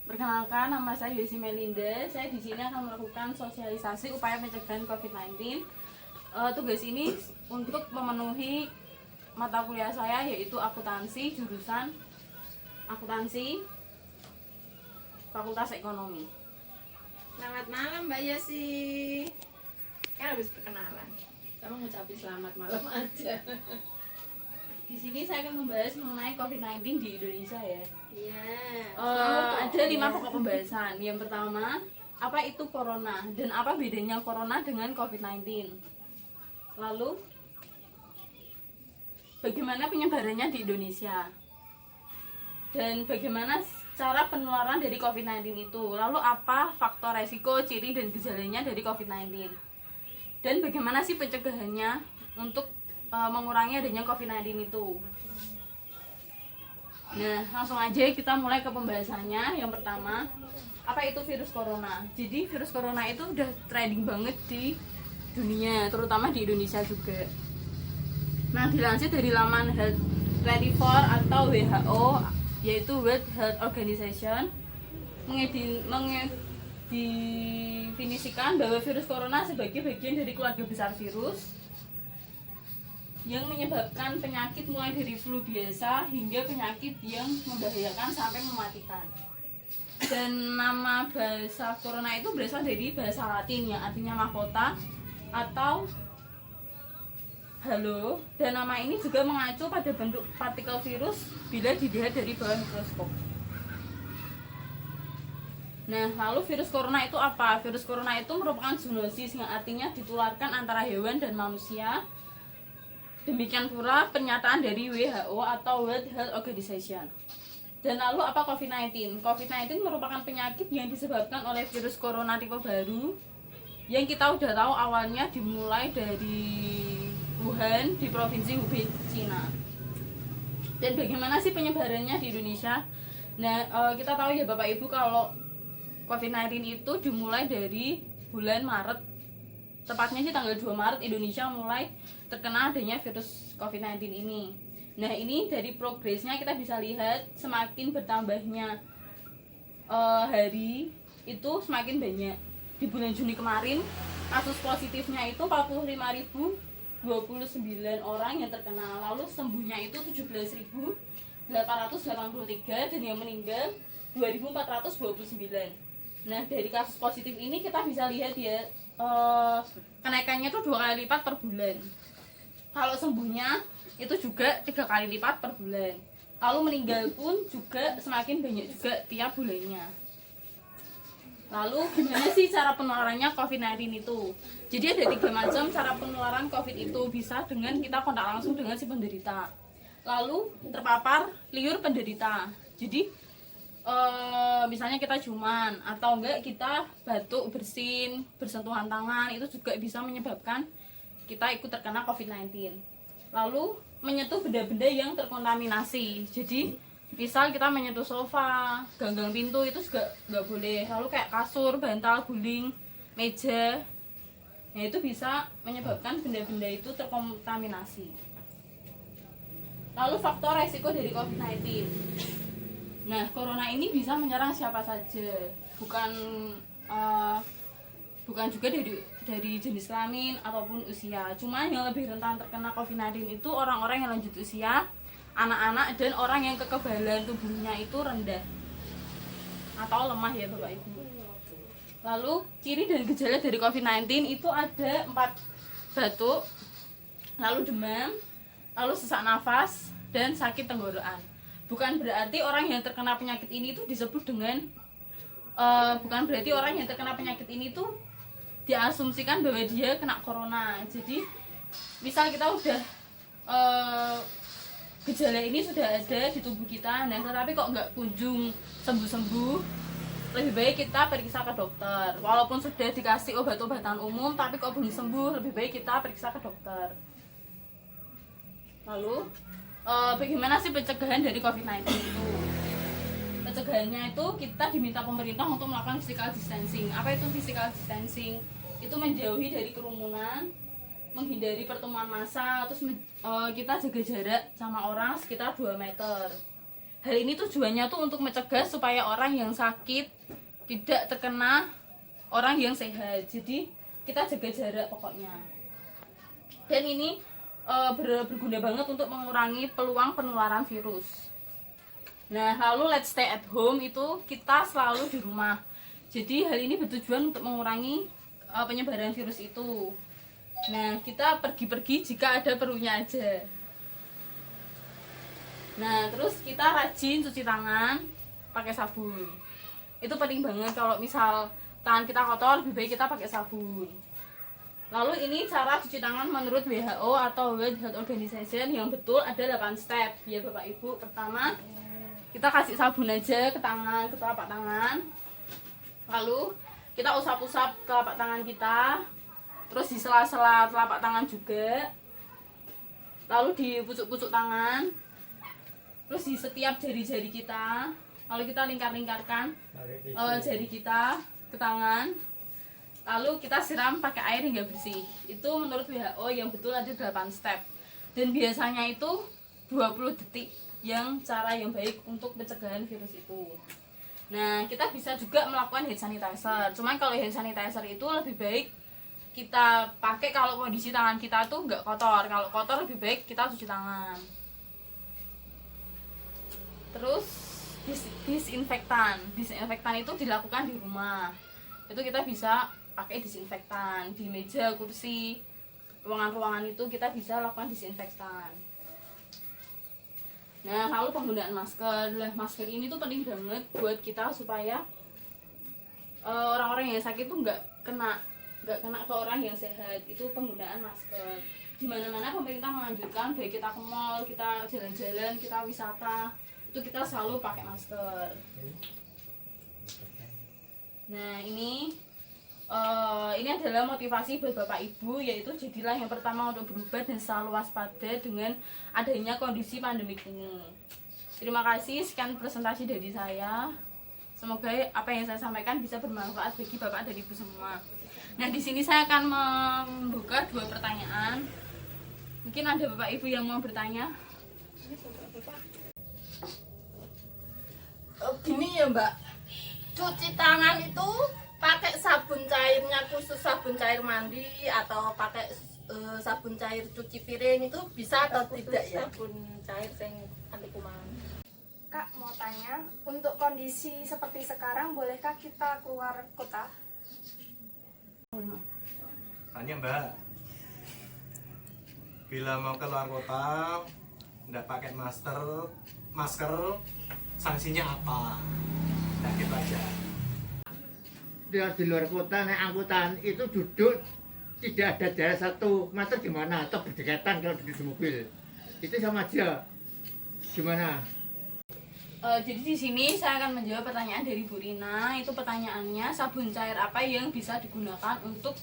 Perkenalkan, nama saya Yosi Melinda. Saya di sini akan melakukan sosialisasi upaya pencegahan COVID-19. Tugas ini untuk memenuhi mata kuliah saya, yaitu akuntansi, jurusan akuntansi, Fakultas Ekonomi. Selamat malam Mbak Yosi. Kan habis perkenalan. Kamu ngucapin selamat malam aja. Di sini saya akan membahas mengenai COVID-19 di Indonesia ya. Iya. Ada 5 pokok pembahasan. Yang pertama, apa itu corona dan apa bedanya corona dengan COVID-19. Lalu, bagaimana penyebarannya di Indonesia dan bagaimana cara penularan dari COVID-19 itu. Lalu apa faktor resiko, ciri dan gejalanya dari COVID-19. Dan bagaimana sih pencegahannya untuk mengurangi adanya COVID-19 itu. Nah, langsung aja kita mulai ke pembahasannya. Yang pertama, apa itu virus corona? Jadi virus corona itu udah trending banget di dunia, terutama di Indonesia juga. Nah, dilansir dari laman Health24 atau WHO, yaitu World Health Organization, mendefinisikan bahwa virus corona sebagai bagian dari keluarga besar virus yang menyebabkan penyakit mulai dari flu biasa hingga penyakit yang membahayakan sampai mematikan. Dan nama bahasa corona itu berasal dari bahasa Latin yang artinya mahkota atau halo, dan nama ini juga mengacu pada bentuk partikel virus bila dilihat dari bawah mikroskop. Nah, lalu virus corona itu apa? Virus corona itu merupakan zoonosis yang artinya ditularkan antara hewan dan manusia. Demikian pula pernyataan dari WHO atau World Health Organization. Dan lalu apa COVID-19? COVID-19 merupakan penyakit yang disebabkan oleh virus corona tipe baru yang kita udah tahu awalnya dimulai dari Wuhan di provinsi Hubei, Cina. Dan bagaimana sih penyebarannya di Indonesia? Nah, kita tahu ya Bapak Ibu kalau COVID-19 itu dimulai dari bulan Maret. Tepatnya sih tanggal 2 Maret Indonesia mulai terkena adanya virus COVID-19 ini. Nah, ini dari progresnya kita bisa lihat semakin bertambahnya hari itu semakin banyak. Di bulan Juni kemarin kasus positifnya itu 45.029 orang yang terkena, lalu sembuhnya itu 17.883 dan yang meninggal 2.429. Nah, dari kasus positif ini kita bisa lihat ya kenaikannya itu 2 kali lipat per bulan. Kalau sembuhnya itu juga 3 kali lipat per bulan. Lalu meninggal pun juga semakin banyak juga tiap bulannya. Lalu gimana sih cara penularannya COVID-19 itu? Jadi ada 3 macam cara penularan COVID itu. Bisa dengan kita kontak langsung dengan si penderita, lalu terpapar liur penderita. Jadi misalnya kita ciuman atau enggak kita batuk, bersin, bersentuhan tangan, itu juga bisa menyebabkan kita ikut terkena COVID-19. Lalu menyentuh benda-benda yang terkontaminasi. Jadi misal kita menyentuh sofa, ganggang pintu, itu juga nggak boleh. Lalu kayak kasur, bantal, guling, meja, ya itu bisa menyebabkan benda-benda itu terkontaminasi. Lalu faktor resiko dari COVID-19. Nah, corona ini bisa menyerang siapa saja, bukan juga dari jenis kelamin ataupun usia. Cuma yang lebih rentan terkena COVID-19 itu orang-orang yang lanjut usia, anak-anak, dan orang yang kekebalan tubuhnya itu rendah atau lemah ya Bapak Ibu. Lalu ciri dan gejala dari COVID-19 itu ada 4: batuk, lalu demam, lalu sesak nafas, dan sakit tenggorokan. Bukan berarti orang yang terkena penyakit ini tuh disebut dengan bukan berarti orang yang terkena penyakit ini tuh diasumsikan bahwa dia kena corona. Jadi misal kita udah gejala ini sudah ada di tubuh kita, nah tetapi kok nggak kunjung sembuh-sembuh, lebih baik kita periksa ke dokter. Walaupun sudah dikasih obat-obatan umum tapi kok belum sembuh, lebih baik kita periksa ke dokter. Lalu bagaimana sih pencegahan dari COVID-19 itu? Pencegahannya itu kita diminta pemerintah untuk melakukan physical distancing. Apa itu physical distancing? Itu menjauhi dari kerumunan, menghindari pertemuan massa, terus kita jaga jarak sama orang sekitar 2 meter. hal ini tujuannya tuh untuk mencegah supaya orang yang sakit tidak terkena orang yang sehat. Jadi kita jaga jarak pokoknya. Dan ini berguna banget untuk mengurangi peluang penularan virus. Nah, lalu let's stay at home itu kita selalu di rumah. Jadi hal ini bertujuan untuk mengurangi penyebaran virus itu. Nah, kita pergi-pergi jika ada perlunya aja. Nah, terus kita rajin cuci tangan pakai sabun. Itu penting banget. Kalau misal tangan kita kotor, lebih baik kita pakai sabun. Lalu ini cara cuci tangan menurut WHO atau World Health Organization yang betul ada 8 step ya Bapak Ibu. Pertama, kita kasih sabun aja ke tangan, ke telapak tangan. Lalu kita usap-usap telapak tangan kita. Terus di sela-sela telapak tangan juga. Lalu di pucuk-pucuk tangan. Terus di setiap jari-jari kita. Lalu kita lingkar-lingkarkan jari kita ke tangan. Lalu kita siram pakai air hingga bersih. Itu menurut WHO yang betul ada 8 step. Dan biasanya itu 20 detik yang cara yang baik untuk pencegahan virus itu. Nah, kita bisa juga melakukan hand sanitizer. Cuman kalau hand sanitizer itu lebih baik kita pakai kalau kondisi tangan kita tuh nggak kotor. Kalau kotor lebih baik kita cuci tangan. Terus disinfektan. Disinfektan itu dilakukan di rumah. Itu kita bisa pakai disinfektan di meja, kursi, ruangan-ruangan itu kita bisa lakukan disinfektan. Nah, lalu penggunaan masker. Masker ini tuh penting banget buat kita supaya orang-orang yang sakit tuh nggak kena ke orang yang sehat. Itu penggunaan masker. Di mana-mana pemerintah menganjurkan baik kita ke mall, kita jalan-jalan, kita wisata, itu kita selalu pakai masker. Nah, ini adalah motivasi buat Bapak Ibu, yaitu jadilah yang pertama untuk berubah dan selalu waspada dengan adanya kondisi pandemik ini. Terima kasih, sekian presentasi dari saya. Semoga apa yang saya sampaikan bisa bermanfaat bagi Bapak dan Ibu semua. Nah, di sini saya akan membuka 2 pertanyaan. Mungkin ada Bapak Ibu yang mau bertanya. Gini ya Mbak, cuci tangan itu pakai sabun cairnya khusus sabun cair mandi atau pakai sabun cair cuci piring itu bisa atau tidak ya? Sabun cair yang anti kuman. Kak, mau tanya, untuk kondisi seperti sekarang, bolehkah kita keluar kota? Tanya Mbak, bila mau keluar kota nggak pakai masker sanksinya apa? Nah, gitu aja. Dia di luar kota naik angkutan itu duduk tidak ada jarak 1 meter gimana atau berdekatan kalau duduk di mobil itu sama aja gimana? Jadi di sini saya akan menjawab pertanyaan dari Bu Rina. Itu pertanyaannya, sabun cair apa yang bisa digunakan untuk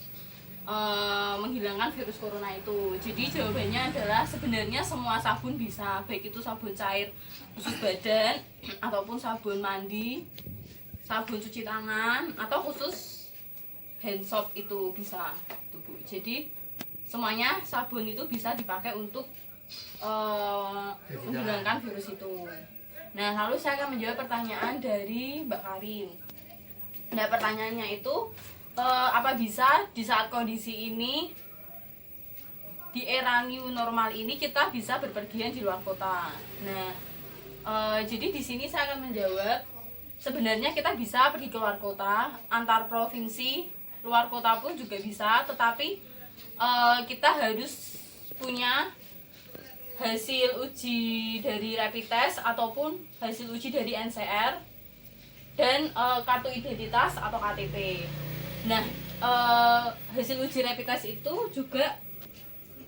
menghilangkan virus corona itu. Jadi jawabannya adalah sebenarnya semua sabun bisa, baik itu sabun cair khusus badan ataupun sabun mandi, sabun cuci tangan, atau khusus hand soap itu bisa tuh, Bu. Jadi semuanya sabun itu bisa dipakai untuk menghilangkan virus itu. Nah, lalu saya akan menjawab pertanyaan dari Mbak Karin. Nah, pertanyaannya itu apa bisa di saat kondisi ini, di era new normal ini, kita bisa berpergian di luar kota? Nah, jadi di sini saya akan menjawab, sebenarnya kita bisa pergi ke luar kota, antar provinsi, luar kota pun juga bisa, tetapi kita harus punya hasil uji dari rapid test ataupun hasil uji dari NCR dan kartu identitas atau KTP. Nah, hasil uji rapid test itu juga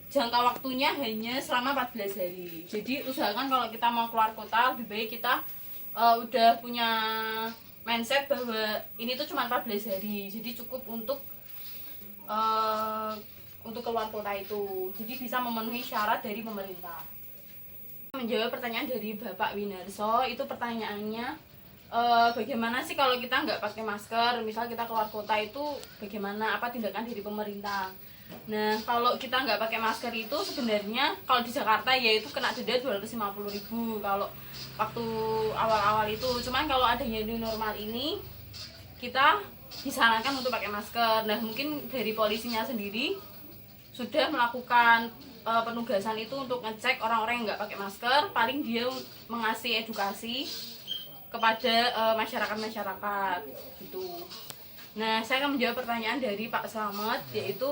jangka waktunya hanya selama 14 hari. Jadi usahakan kalau kita mau keluar kota, lebih baik kita udah punya mindset bahwa ini tuh cuma 14 hari. Jadi cukup untuk keluar kota itu. Jadi bisa memenuhi syarat dari pemerintah. Menjawab pertanyaan dari Bapak Winarso, itu pertanyaannya bagaimana sih kalau kita nggak pakai masker, misal kita keluar kota itu bagaimana, apa tindakan dari pemerintah? Nah, kalau kita nggak pakai masker itu sebenarnya kalau di Jakarta ya itu kena denda 250.000 kalau waktu awal-awal itu. Cuman kalau adanya new normal ini kita disarankan untuk pakai masker. Nah, mungkin dari polisinya sendiri sudah melakukan penugasan itu untuk ngecek orang-orang yang nggak pakai masker. Paling dia mengasih edukasi kepada masyarakat-masyarakat gitu. Nah, saya akan menjawab pertanyaan dari Pak Slamet, yaitu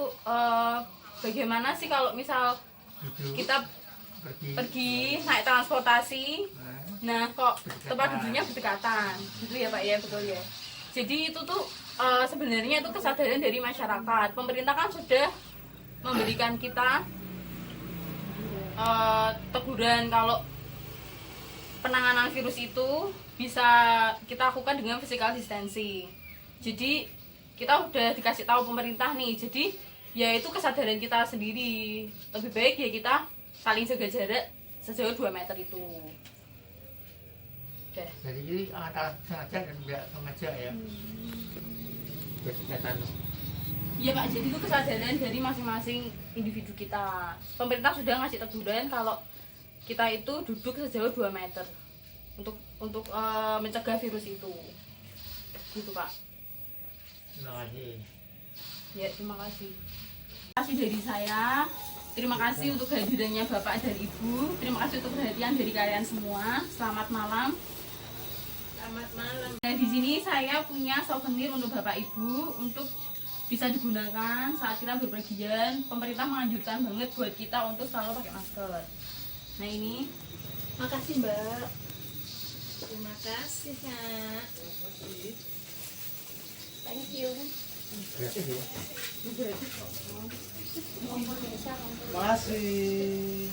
bagaimana sih kalau misal kita pergi naik transportasi, nah kok tempat duduknya berdekatan, gitu ya Pak ya, betul ya. Jadi itu tuh sebenarnya itu kesadaran dari masyarakat. Pemerintah kan sudah memberikan kita teguran kalau penanganan virus itu bisa kita lakukan dengan physical distancing. Jadi kita udah dikasih tahu pemerintah nih, jadi ya itu kesadaran kita sendiri. Lebih baik ya kita saling jaga jarak sejauh 2 meter itu. Udah. Jadi ini antara sengaja dan tidak sengaja ya. Berdekatan. Iya Pak, jadi itu kesadaran dari masing-masing individu kita. Pemerintah sudah ngasih teguran kalau kita itu duduk sejauh 2 meter untuk mencegah virus itu. Gitu Pak. Terima kasih. Ya, terima kasih. Terima kasih dari saya. Terima kasih untuk kehadirannya Bapak dan Ibu. Terima kasih untuk perhatian dari kalian semua. Selamat malam. Selamat malam. Nah, di sini saya punya souvenir untuk Bapak Ibu untuk bisa digunakan saat kita berpergian. Pemerintah menganjurkan banget buat kita untuk selalu pakai masker. Nah, ini. Makasih Mbak. Terima kasih Kak. Thank you. Gratis ya. Masih.